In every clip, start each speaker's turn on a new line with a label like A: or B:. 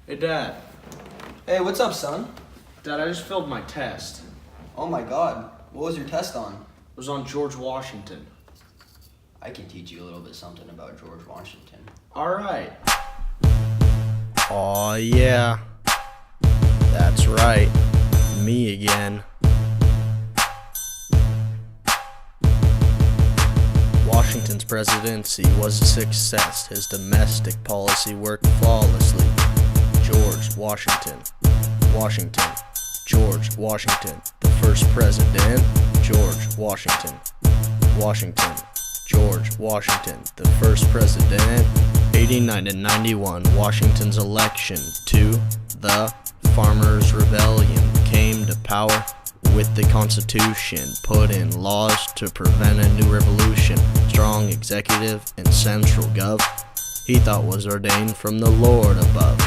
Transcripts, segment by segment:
A: Hey, Dad.
B: Hey, what's up, son?
A: Dad, I just failed my test.
B: Oh my god, what was your test on?
A: It was on George Washington.
B: I can teach you a little bit something about George Washington.
A: Alright.
C: Aw, yeah. That's right. Me again. Washington's presidency was a success. His domestic policy worked flawlessly. George Washington. Washington. George Washington. The first president. George Washington. Washington. George Washington. The first president. 89 to 91. Washington's election to the Farmers' Rebellion came to power with the Constitution, put in laws to prevent a new revolution, strong executive and central gov, he thought was ordained from the Lord above.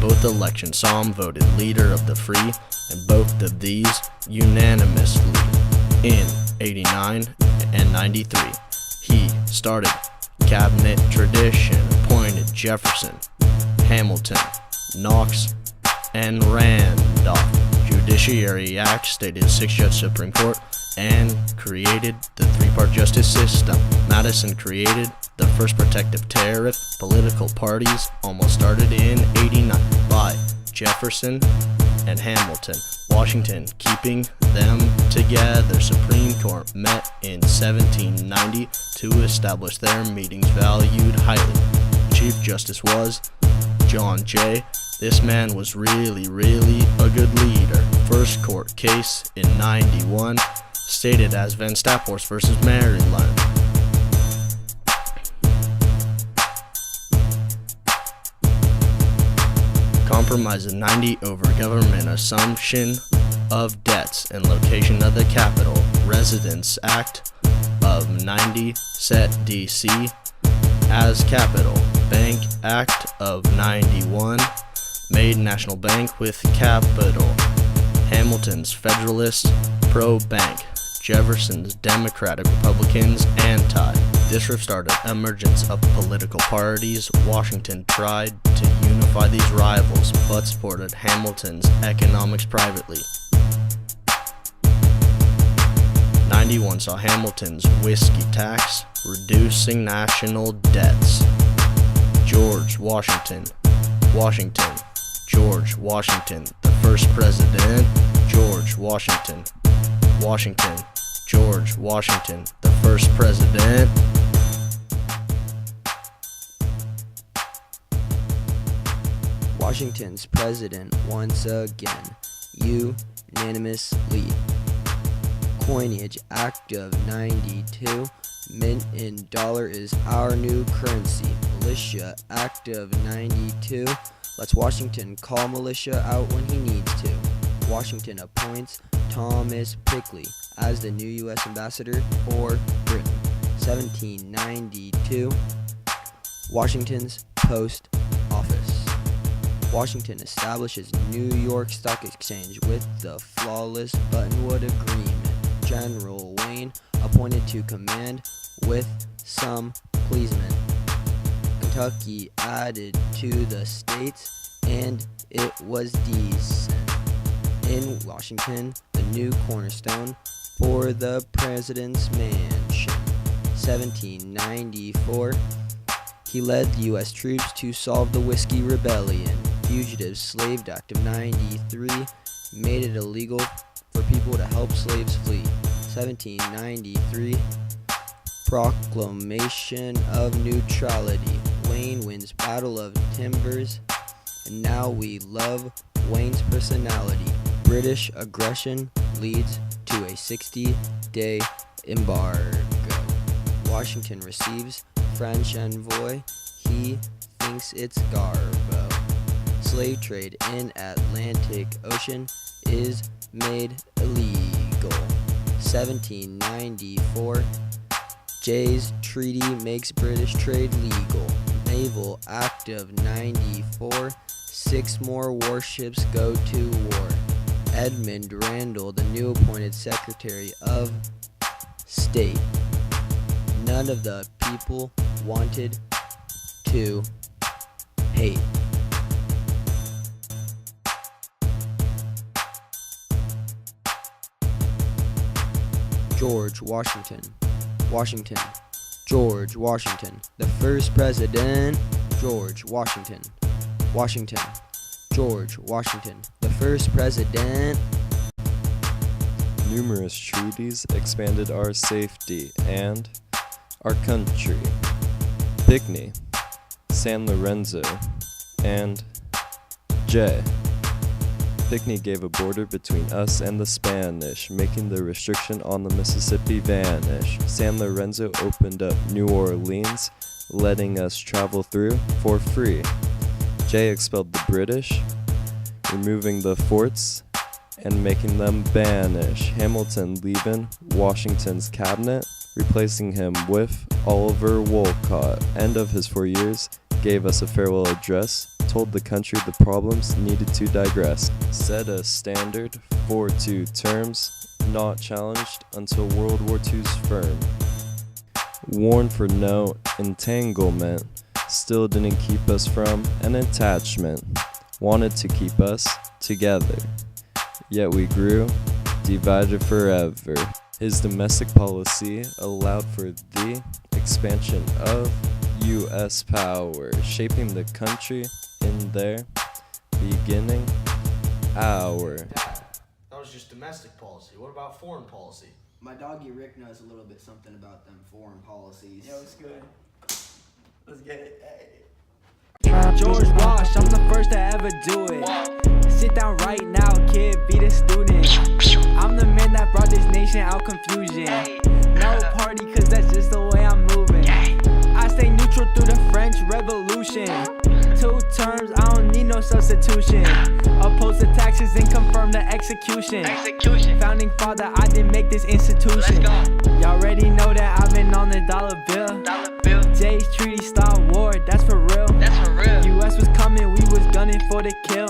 C: Both elections saw him voted leader of the free, and both of these unanimously. In 89 and 93, he started cabinet tradition, appointed Jefferson, Hamilton, Knox, and Randolph. Judiciary Act stated 6-judge Supreme Court and created the 3-part justice system. Madison created the first protective tariff. Political parties almost started in 89 by Jefferson and Hamilton. Washington keeping them together. Supreme Court met in 1790 to establish their meetings valued highly. Chief Justice was John Jay. This man was really a good leader. First court case in 91, stated as Van Staphorst versus Maryland. Compromise in 90 over government assumption of debts and location of the capital. Residence Act of 90 set DC as capital. Bank Act of 91 made National Bank with capital. Hamilton's Federalist pro-bank. Jefferson's Democratic, Republicans anti. This rift started emergence of political parties. Washington tried to unify these rivals, but supported Hamilton's economics privately. 91 saw Hamilton's whiskey tax, reducing national debts. George Washington. Washington. George Washington, the first president. George Washington. Washington. George Washington, the first president.
D: Washington's president once again, unanimously. Coinage Act of 92, mint in dollar is our new currency. Militia Act of 92, lets Washington call militia out when he needs to. Washington appoints Thomas Pickley as the new U.S. ambassador for Britain. 1792, Washington's post office. Washington establishes New York Stock Exchange with the flawless Buttonwood Agreement. General Wayne appointed to command with some pleasement. Kentucky added to the states, and it was decent. In Washington, the new cornerstone for the president's mansion. 1794, he led the U.S. troops to solve the Whiskey Rebellion. Fugitive Slave Act of 93 made it illegal for people to help slaves flee. 1793, Proclamation of Neutrality. Wayne wins Battle of Timbers, and now we love Wayne's personality. British aggression leads to a 60-day embargo. Washington receives French envoy. He thinks it's garbo. Slave trade in Atlantic Ocean is made illegal. 1794, Jay's Treaty makes British trade legal. Naval Act of 94, 6 more warships go to war. Edmund Randall, the new appointed Secretary of State. None of the people wanted to hate. George Washington. Washington. George Washington. The first president. George Washington. Washington. George Washington. The first president.
E: Numerous treaties expanded our safety and our country. Pinckney, San Lorenzo, and J. Pinckney gave a border between us and the Spanish, making the restriction on the Mississippi vanish. San Lorenzo opened up New Orleans, letting us travel through for free. J expelled the British, removing the forts and making them banish. Hamilton leaving Washington's cabinet, replacing him with Oliver Wolcott. End of his 4 years, gave us a farewell address, told the country the problems needed to digress. Set a standard for 2 terms, not challenged until World War II's firm. Warned for no entanglement, still didn't keep us from an attachment. Wanted to keep us together, yet we grew, divided forever. His domestic policy allowed for the expansion of U.S. power, shaping the country in their beginning hour.
A: That was just domestic policy. What about foreign policy?
B: My doggy Rick knows a little bit something about them foreign policies.
F: Yo, it's good. Let's get it. Hey.
G: George Wash, I'm the first to ever do it. Sit down right now, kid, be the student. I'm the man that brought this nation out confusion. No party, cause that's just the way I'm moving. I stay neutral through the French Revolution. 2 terms, I don't need no substitution. Oppose the taxes and confirm the execution. Founding father, I didn't make this institution. Y'all already know that I've been on the dollar bill. Jay's treaty start war, that's for real. US was coming, we was gunning for the kill.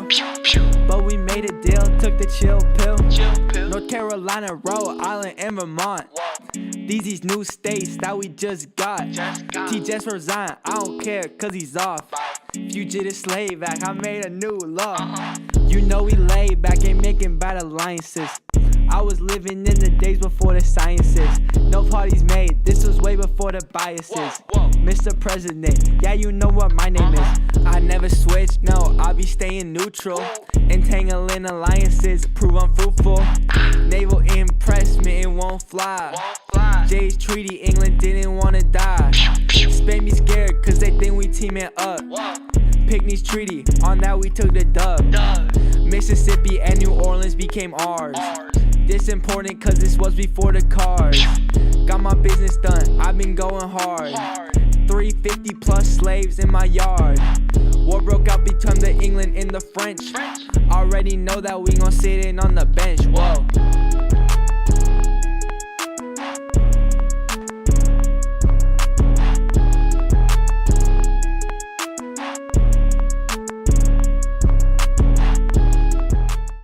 G: But we made a deal, took the chill pill. North Carolina, Rhode Island, and Vermont. These new states that we just got. T just resigned, I don't care, cause he's off. Fugitive Slave Act, I made a new law. You know we laid back, ain't making bad alliances. I was living in the days before the sciences. No parties made, this was way before the biases. Mr. President, yeah, you know what my name is. I never switch, no, I be staying neutral. Entangling alliances, prove unfruitful. Naval impressment, it won't fly. Jay's treaty, England didn't wanna die. Spain be scared, cause they think we teaming up. Pinckney's treaty, on that we took the dub. Mississippi and New Orleans became ours. This important cause this was before the cars. Got my business done, I've been going hard. 350 plus slaves in my yard. War broke out between the England and the French. Already know that we gon' sit in on the bench, whoa.